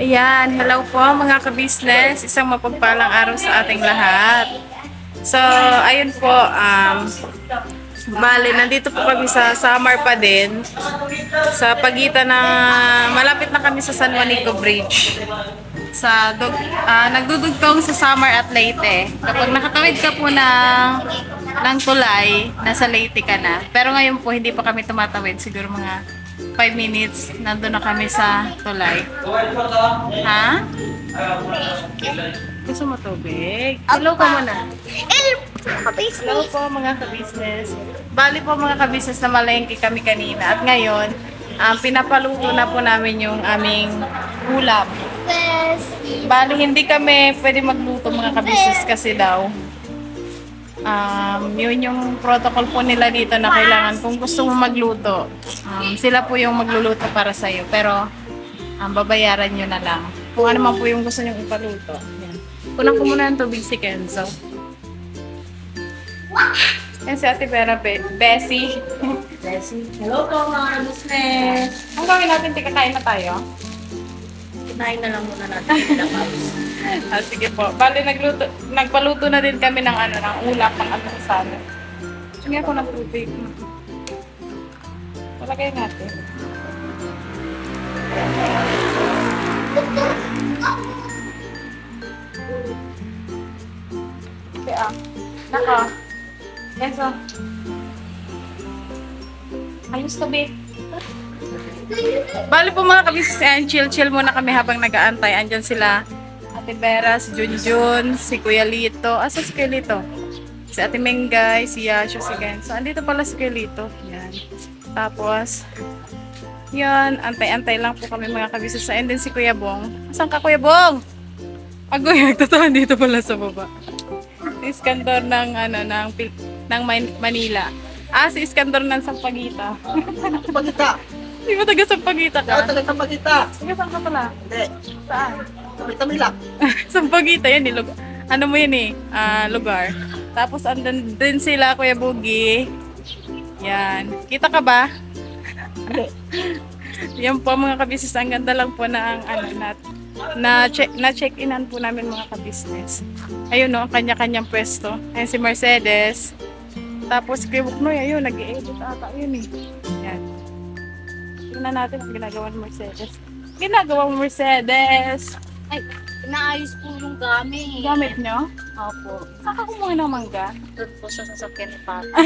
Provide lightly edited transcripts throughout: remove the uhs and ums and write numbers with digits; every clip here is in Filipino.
Ayan, hello po mga ka-business. Isang mapagpalang araw sa ating lahat. So, ayun po, bale, nandito po kami sa Samar pa din. Sa pagitan ng, malapit na kami sa San Juanico Bridge. Nagdudugtong sa Samar at Leyte. Kapag nakatawid ka po ng tulay, nasa Leyte ka na. Pero ngayon po, hindi pa kami tumatawid. Siguro mga 5 minutes, nandun na kami sa tulay. Ha? Gusto mo tubig? Hello ka muna. Hello po mga ka-business. Bali po mga ka-business na malengke kami kanina. At ngayon, pinapaluto na po namin yung aming ulam. Bali hindi kami pwede magluto mga ka-business kasi daw. Yun yung protocol po nila dito na kailangan kung gusto mo magluto. Sila po yung magluluto para sa'yo. Pero babayaran nyo na lang. Kung ano man po yung gusto nyo ipaluto. Yan. Kunan ko muna ng tubig si Kenzo. Yan si Ate Vera, Bessie. Bessie. Hello po mga business. Ang gawin natin, kakain na tayo. Kinain na lang muna natin sila Paus. Sige po. Bali, nagpaluto na din kami ng ulam, ng sana. Sige ako ng tubig. Palagay natin. Kaya, naka. Eso. Ayos to, babe. Bali po mga kabisnes, chill muna kami habang nag-aantay. Andyan sila, Ate Vera, si Junjun, si Kuya Lito. Asa si Kuya Lito? Si Ate Mengay, si Yasho, si Genso. Andito pala si Kuya Lito. Yan. Tapos, yan, antay-antay lang po kami mga kabisnes. And then si Kuya Bong. Asan ka, Kuya Bong? Agoy, nagtatahan dito pala sa baba. Si Iskandar ng Manila. Si Iskandar ng Sampaguita. Pagita. Di ba taga Sampaguita ka? Taga Pagita. Taga saan ka pala? Hindi. Saan? Tamila. Sampaguita yan eh. Ano mo yun eh? Lugar. Tapos andun din sila, Kuya Bugi. Yan. Kita ka ba? Yan po mga kabisnes. Ang ganda lang po na check-inan po namin mga kabisnes. Ayun no, kanya-kanyang pwesto. Ayun si Mercedes. Tapos kay Buknoy, ayun, nag-i-edit ata yun eh. Yan. Tingnan natin ang ginagawa ng Mercedes. Ginagawa mo Mercedes. Ay, inaayos po yung gamit. Gamit nyo? Opo. Saan ka kumuha ng mangga? Doon po sa sasakyan ni Papa.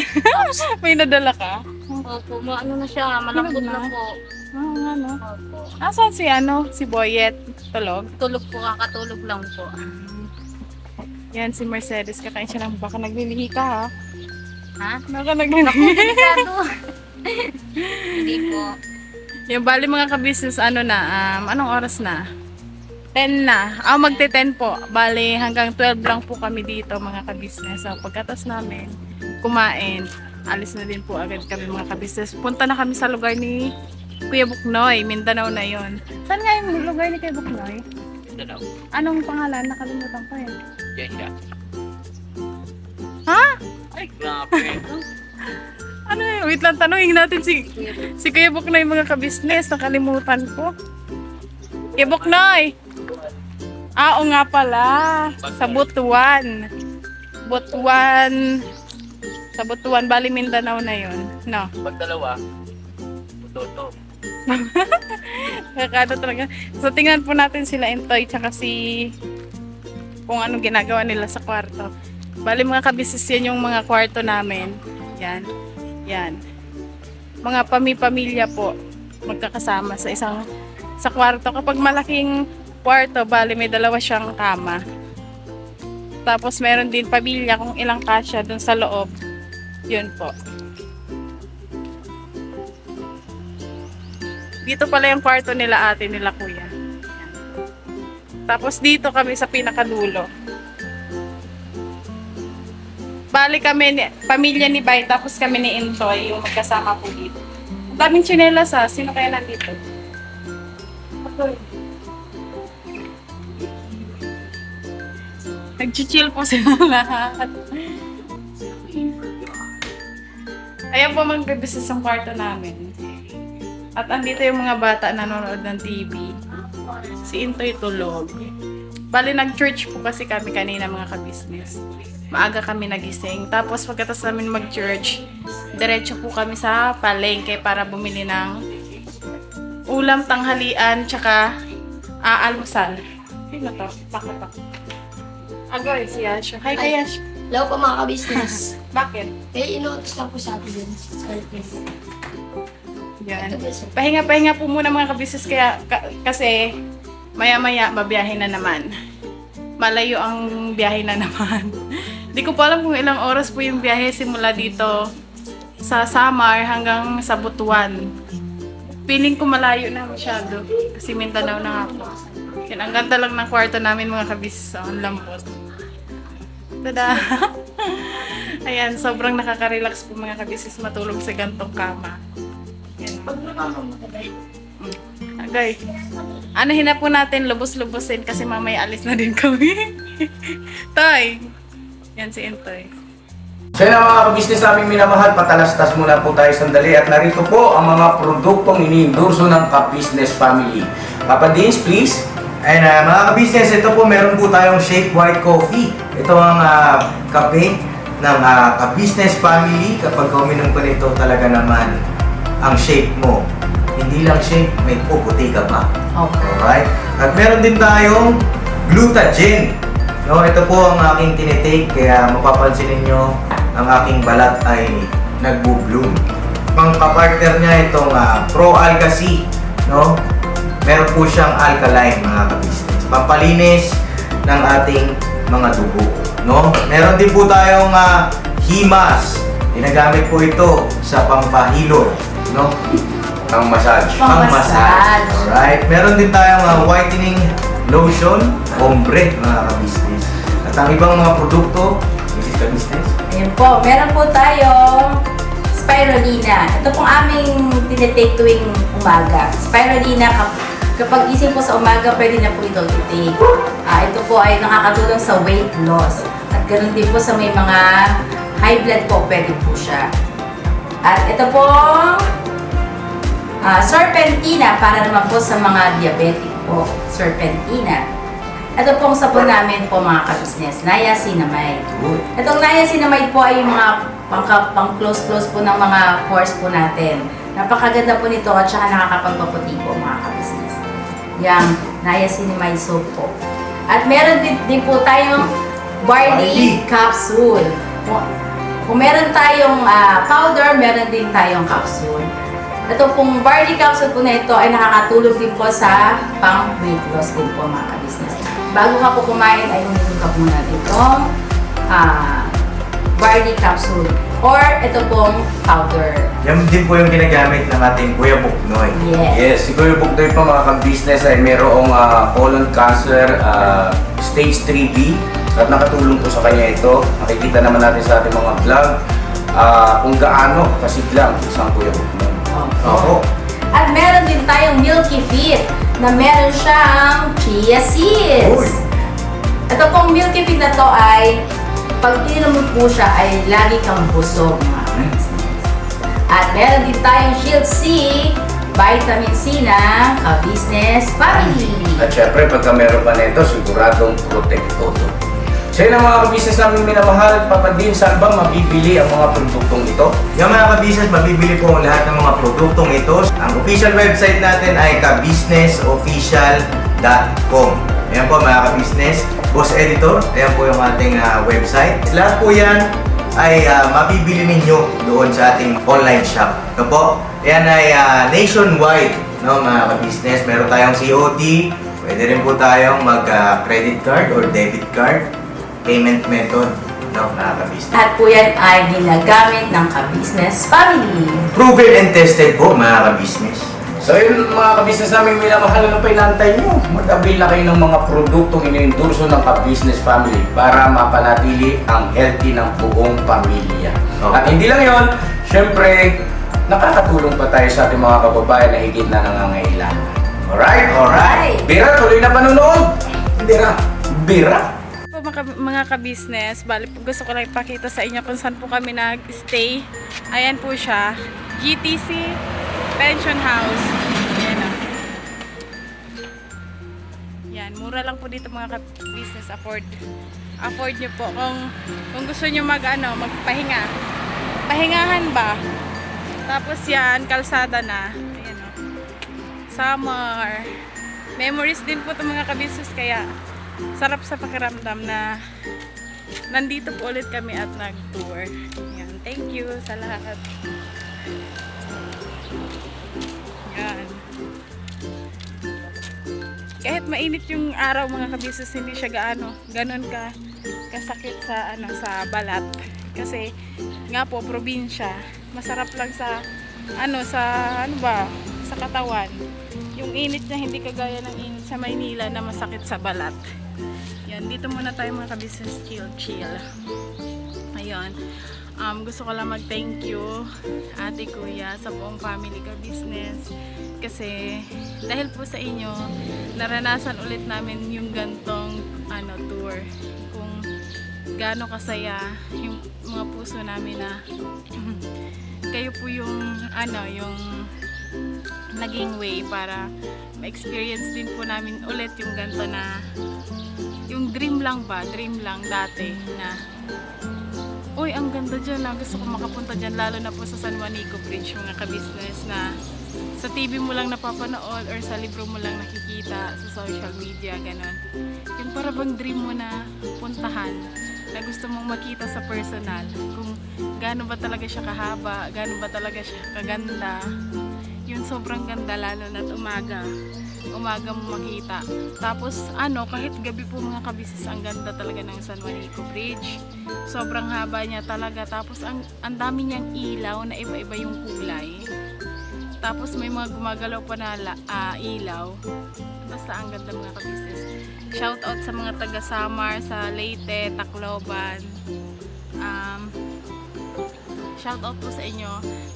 May nadala ka? Opo, ano na siya, malambot na po. Oo nga no. Opo. Asan si Boyet? Tulog? Tulog po, kakatulog lang po. Yan si Mercedes. Kakain siya ng baka naglilihi ka ha. Ha? Baka Naku, naglilihi. delikado. Hindi po. Yung bali mga kabisnes, anong oras na? 10 na. Magte-10 po. Bali hanggang 12 lang po kami dito mga kabisnes. So pagkatas namin, kumain, alis na din po agad kami mga kabisnes. Punta na kami sa lugar ni Kuya Buknoy, Mindanao na yon. Saan nga yung lugar ni Kuya Buknoy? Mindanao. Anong pangalan? Nakalimutan ko yun. Yan siya. Ha? Ay, grabe. Ano yun? Wait lang, tanungin natin si Kuya Buknoy mga kabisnes. Nakalimutan ko. Kuya Buknoy! Oo nga pala. Sa Butuan. Sa Butuan, bali Mindanao na yun. No? Pag dalawa, butoto. Kakado talaga. So tingnan po natin sila Intoy tsaka kung anong ginagawa nila sa kwarto. Bali mga kabisnes yan yung mga kwarto namin. Yan. Yan. Mga pamilya po magkakasama sa kwarto. Kapag malaking kwarto, bali may dalawa siyang kama. Tapos meron din pamilya kung ilang kasya dun sa loob. Yun po. Dito pala yung kwarto nila ate nila kuya. Yan. Tapos dito kami sa pinakadulo. Bali kami, pamilya ni Bay, tapos kami ni Intoy, yung magkasama po dito. Ang daming tsinelas ha. Sino kaya nandito? Okay. Nag-chill po sila lahat. Ayan po magbe-business ang kwarto namin. At andito yung mga bata nanonood ng TV. Si Intoy tulog. Bali, nag-church po kasi kami kanina mga ka-business. Maaga kami nagising. Tapos pagkatapos namin mag-church, diretso po kami sa palengke para bumili ng ulam, tanghalian, tsaka almusal. Sino to? Pakita. Agoy, si Yasho. Hi, kay Yasho. Hello po mga ka-business. Bakit? Inuutos lang po sa atin yun. Yan. Pahinga-pahinga po muna mga ka-business kasi maya-maya babiyahin na naman. Malayo ang biyahe na naman. Di ko pa alam kung ilang oras po yung biyahe simula dito sa Samar hanggang sa Butuan. Piling ko malayo na masyado kasi Mindanao na nga po. Yan, ang ganda lang ng kwarto namin mga ka-business. Ang lambot. Tada! Ayan, sobrang nakaka-relax po mga ka-business matulog sa gantong kama. Yan. Agay. Anahin na po natin, lubos-lubosin kasi mamaya alis na din kami. Toy! Yan si Intoy. So yun ang mga ka-business namin minamahal, patalastas muna po tayo sandali at narito po ang mga produktong iniendorso ng ka-business family. Papa Dins, please. Ayun na, mga ka-business, ito po meron po tayong Shake White Coffee. Ito ang kape ng ka-business family. Kapag uminom ko nito talaga naman ang shake mo. Hindi lang shake, may puputi ka pa. Okay. Alright? At meron din tayong Glutagen. No, ito po ang aking tinitake, kaya mapapansin ninyo ang aking balat ay nagbo-bloom. Pang-partner niya itong Pro Alga C, no? Meron po siyang alkaline mga ka-business. Pampalinis ng ating mga dugo, no? Meron din po tayong Himas. Ginagamit po ito sa pampahilo, no? Pang-massage. Pang-massage. Alright. Meron din tayong whitening lotion, ombre mga ka-business. At ang ibang mga produkto, Mrs. Ka-business. Ayan po, meron po tayong spirulina. Ito pong aming tinitake tuwing umaga. Spirulina, kapag isip po sa umaga, pwede na po ito i-take. Ito po ay nakakatulong sa weight loss. At ganoon din po sa may mga high blood po, pwede po siya. At ito po, serpentina, para naman po sa mga diabetic po. Serpentina. Ito pong sabon namin po mga ka-business, niacinamide. Itong niacinamide po ay yung mga pang-close-close po ng mga pores po natin. Napakaganda po nito at saka nakakapagpaputi po mga ka-business. Yang niacinamide soap po. At meron din po tayong barley capsule. Kung meron tayong powder, meron din tayong capsule. Ito pong barley capsule po na ito ay nakakatulong din po sa pang-weight loss din po mga ka-business. Bago ka po kumain ay uminom ka muna itong barley capsule or ito pong powder. Yan din po yung ginagamit ng ating Kuya Buknoy. Yes. Yes, si Kuya Buknoy pa mga ka-business ay mayroong colon cancer stage 3B at nakatulong po sa kanya ito. Nakikita naman natin sa ating mga vlog kung gaano kasiglang isang Kuya Buknoy. Opo. At meron din tayong Milky Fit na meron siyang chia seeds. Uy. Ito pong Milky Fit na to ay pag ininom mo po siya ay lagi kang busog mga ka-business. At meron din tayong Shield C, vitamin C na ka-business family. At syempre, pagka meron pa nito, siguradong protektodo. So yun ang mga ka-business namin minamahal. Papa Din, saan ba mabibili ang mga produktong ito? Yung mga ka-business, mabibili po ang lahat ng mga produktong ito. Ang official website natin ay kabusinessofficial.com. Ayan po mga ka-business. Boss Editor, ayan po yung ating website. Lahat po yan ay mabibili ninyo doon sa ating online shop. Ito po, yan ay nationwide, no, mga ka-business. Meron tayong COD, pwede rin po tayong mag-credit card or debit card payment method, no, mga ka-business. At po yan ay ginagamit ng ka-business family. Proven and tested po, mga ka-business. So yun mga ka-business namin minamahal, ano pa inantay nyo? Mag-avail na kayo ng mga produktong iniendorso ng ka-business family para mapanatili ang healthy ng buong pamilya. Okay. At hindi lang yon, syempre, nakakatulong pa tayo sa ating mga kababayan na higit na nangangailangan. Alright? Alright. Bira, tuloy na panonood! Bira! Bira! Po mga ka-business, bali po gusto ko lang ipakita sa inyo kung saan po kami nag-stay. Ayan po siya, GTC Pension House. Ayan o. Mura lang po dito mga business, afford nyo po kung gusto nyo magpahinga. Pahingahan ba? Tapos yan, kalsada na. Ayan o. Summer. Memories din po itong mga ka-business, kaya sarap sa pakiramdam na nandito po ulit kami at nag-tour. Yan. Thank you sa lahat. Yan. Kahit mainit yung araw mga ka-business, hindi siya ganon kasakit sa sa balat. Kasi nga po probinsya, masarap lang sa sa katawan. Yung init niya hindi kagaya ng init sa Maynila na masakit sa balat. Yan, dito muna tayo mga ka-business, chill. Ayun. Gusto ko lang mag-thank you ate, kuya, sa buong family ka-business. Kasi dahil po sa inyo, naranasan ulit namin yung gantong tour. Kung gaano kasaya yung mga puso namin na kayo po yung yung naging way para ma-experience din po namin ulit yung ganto na yung dream lang dati na uy, ang ganda dyan na gusto ko makapunta dyan, lalo na po sa San Juanico Bridge, mga ka-business na sa TV mo lang napapanood or sa libro mo lang nakikita sa social media, ganon. Yung para bang dream mo na puntahan, na gusto mong makita sa personal, kung gaano ba talaga siya kahaba, gaano ba talaga siya kaganda. Yun, sobrang ganda, lalo na't umaga mo makita. Tapos kahit gabi po mga kabisnes, ang ganda talaga ng San Juanico Bridge. Sobrang haba niya talaga. Tapos ang dami niyang ilaw na iba-iba yung kulay. Tapos may mga gumagalaw pa na ilaw. Basta ang ganda mga kabisnes. Shout out sa mga taga Samar, sa Leyte, Tacloban. Shout out po sa inyo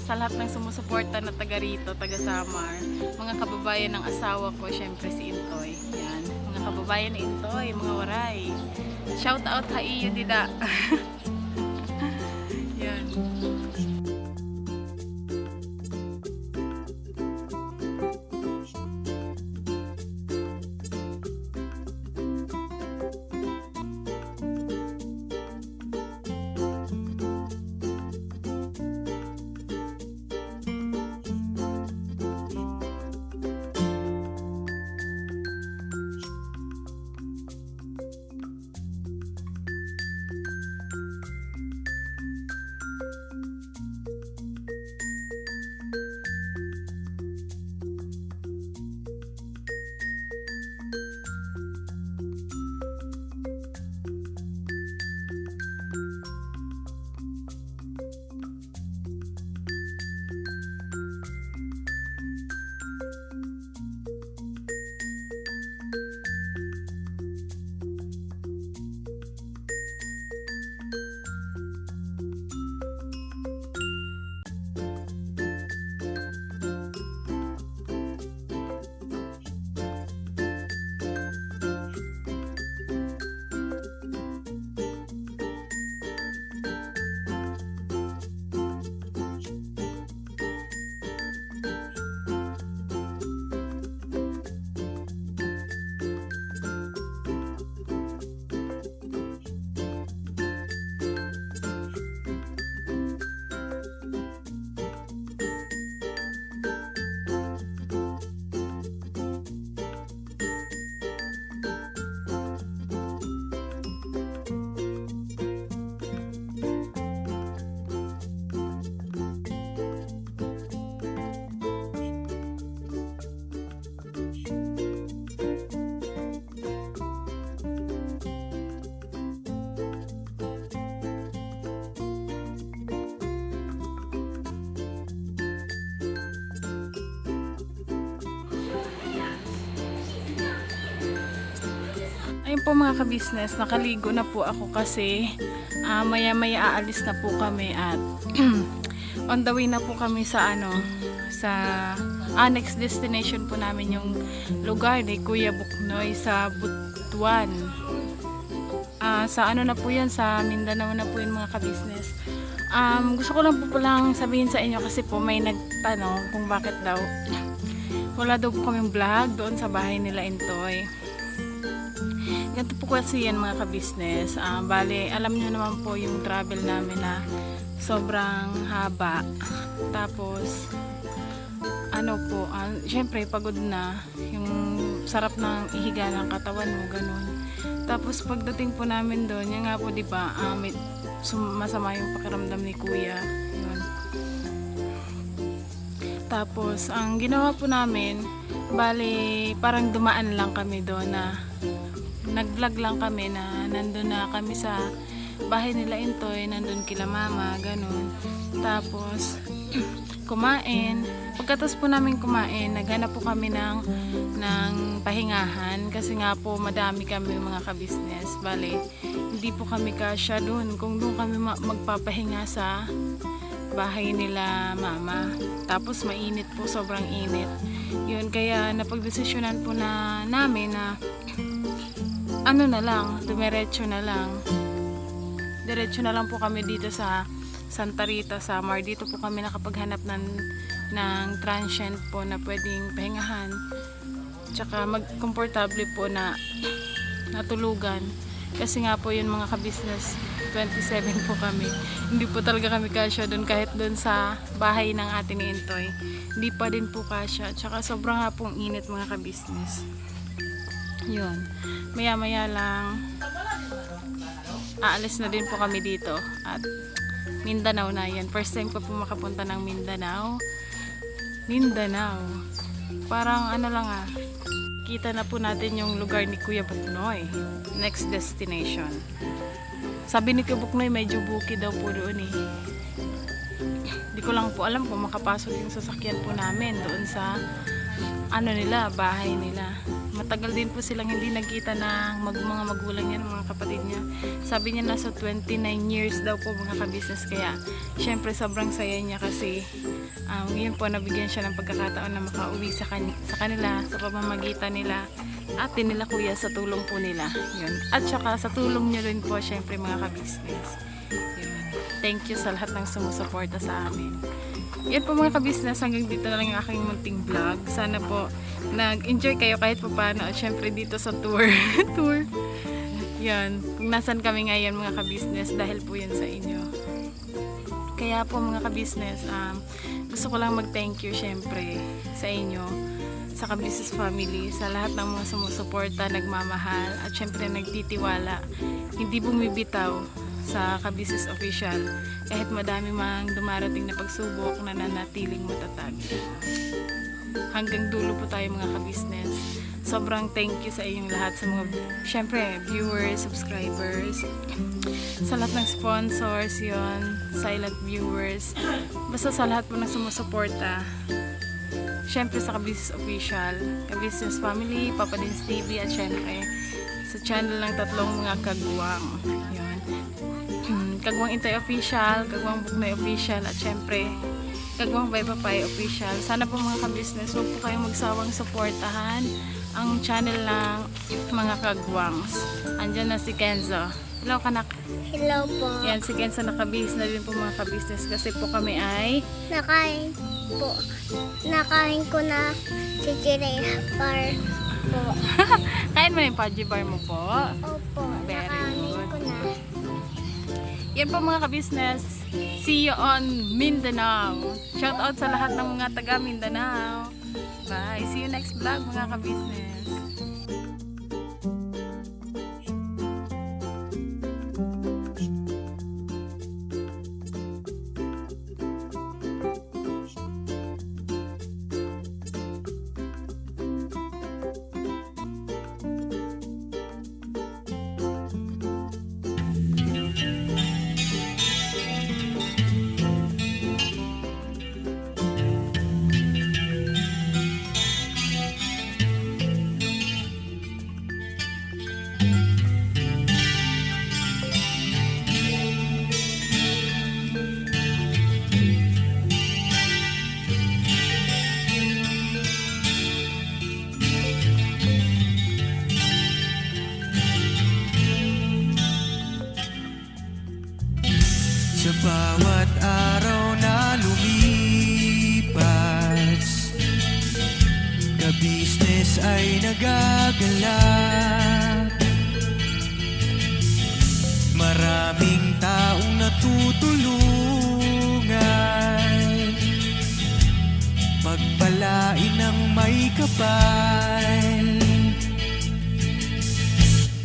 sa lahat ng sumusuporta na taga rito, taga Samar. Mga kababayan ng asawa ko, syempre si Intoy. Yan, mga kababayan ni Intoy, mga waray. Shout out ha iyo dida. Yan. Ayun po mga ka-business, nakaligo na po ako kasi maya-maya aalis na po kami at on the way na po kami sa next destination po namin, yung lugar ni Kuya Buknoy sa Butuan. Sa na po yan, sa Mindanao na po yun mga ka-business. Gusto ko lang po palang sabihin sa inyo kasi po may nagtanong kung bakit daw wala daw po kaming vlog doon sa bahay nila Intoy. Ganito po kasi yan mga ka-business. Bale, alam nyo naman po yung travel namin na sobrang haba. Tapos, ano po, syempre pagod na. Yung sarap ng ihiga ng katawan mo, ganun. Tapos pagdating po namin doon, yan nga po diba, masama yung pakiramdam ni Kuya. Yun. Tapos, ang ginawa po namin, bale, parang dumaan lang kami doon na nag-vlog lang kami na nandun na kami sa bahay nila Intoy, nandun kila mama, ganun. Tapos, kumain. Pagkatapos po namin kumain, naghanap po kami ng pahingahan kasi nga po madami kami mga ka-business. Bale, hindi po kami kasya doon. Kung doon kami magpapahinga sa bahay nila mama. Tapos mainit po, sobrang init. Yun, kaya napagdesisyonan po na namin na ano na lang, dumiretso na lang. Diretso na lang po kami dito sa Santa Rita, Samar. Dito po kami nakapaghanap ng transient po na pwedeng pahingahan. Tsaka magkomportable po na natulugan. Kasi nga po yun mga ka-business, 27 po kami. Hindi po talaga kami kasya doon kahit doon sa bahay ng atin ni Intoy. Hindi pa din po kasya. Tsaka sobrang nga pong init mga ka-business. Yun. Maya-maya lang aalis na din po kami dito at Mindanao na yan. First time ko po makapunta ng Mindanao. Parang ano lang kita na po natin yung lugar ni Kuya Buknoy. Next destination. Sabi ni Kuya Buknoy medyo bukid daw po doon eh. Di ko lang po alam kung makapasok yung sasakyan po namin doon sa bahay nila. Matagal din po silang hindi nagkita ng mga magulang niya, mga kapatid niya. Sabi niya nasa 29 years daw po mga ka-business. Kaya syempre sobrang saya niya kasi ngayon po nabigyan siya ng pagkakataon na makauwi sa kanila sa pamamagitan nila ate nila kuya sa tulong po nila. Yun. At saka sa tulong niyo rin po syempre mga ka-business. Yun. Thank you sa lahat ng sumusuporta sa amin. Yan po mga ka-business, hanggang dito na lang yung aking munting vlog. Sana po nag-enjoy kayo kahit pa paano at syempre dito sa tour. Yan, kung nasan kami ngayon mga ka-business dahil po yan sa inyo. Kaya po mga ka-business, gusto ko lang mag-thank you syempre sa inyo, sa ka-business family, sa lahat ng mga sumusuporta, nagmamahal at syempre nagtitiwala, hindi bumibitaw sa ka-business official kahit madami mang dumarating na pagsubok na nanatiling matatag. Hanggang dulo po tayo mga ka-business. Sobrang thank you sa inyong lahat, sa mga syempre viewers, subscribers, sa lahat ng sponsors, silent viewers, basta sa lahat po ng sumusuporta. Syempre sa ka-business official, ka-business family, Papa Dins TV at syempre sa channel ng tatlong mga kagwang. Yun. Kagwang Intoy Official, Kagwang Buknoy Official, at syempre, Kagwang Bay Papay Official. Sana po mga ka-business, huwag po kayong magsawang suportahan ang channel ng mga kagwangs. Andyan na si Kenzo. Hello, kanak. Hello po. Yan, si Kenzo nakabihis na din po mga ka-business kasi po kami ay Nakain ko na si Chile Bar po. kain mo yung Pudgy Bar mo po. Opo, Very nakain good. ko na. Yan po mga ka-business. See you on Mindanao. Shout out sa lahat ng mga taga Mindanao. Bye. See you next vlog mga ka-business. Sa bawat araw na lumipas, ka-business ay nagagalak. taong natutulungan, pagpalain ng may kapal.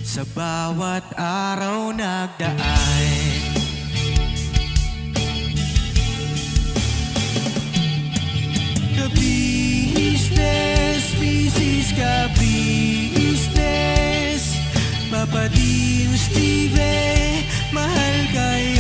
Sa bawat araw nagdaan, ka-business, business ka-business, Papa Dio Steve, mahal kayo.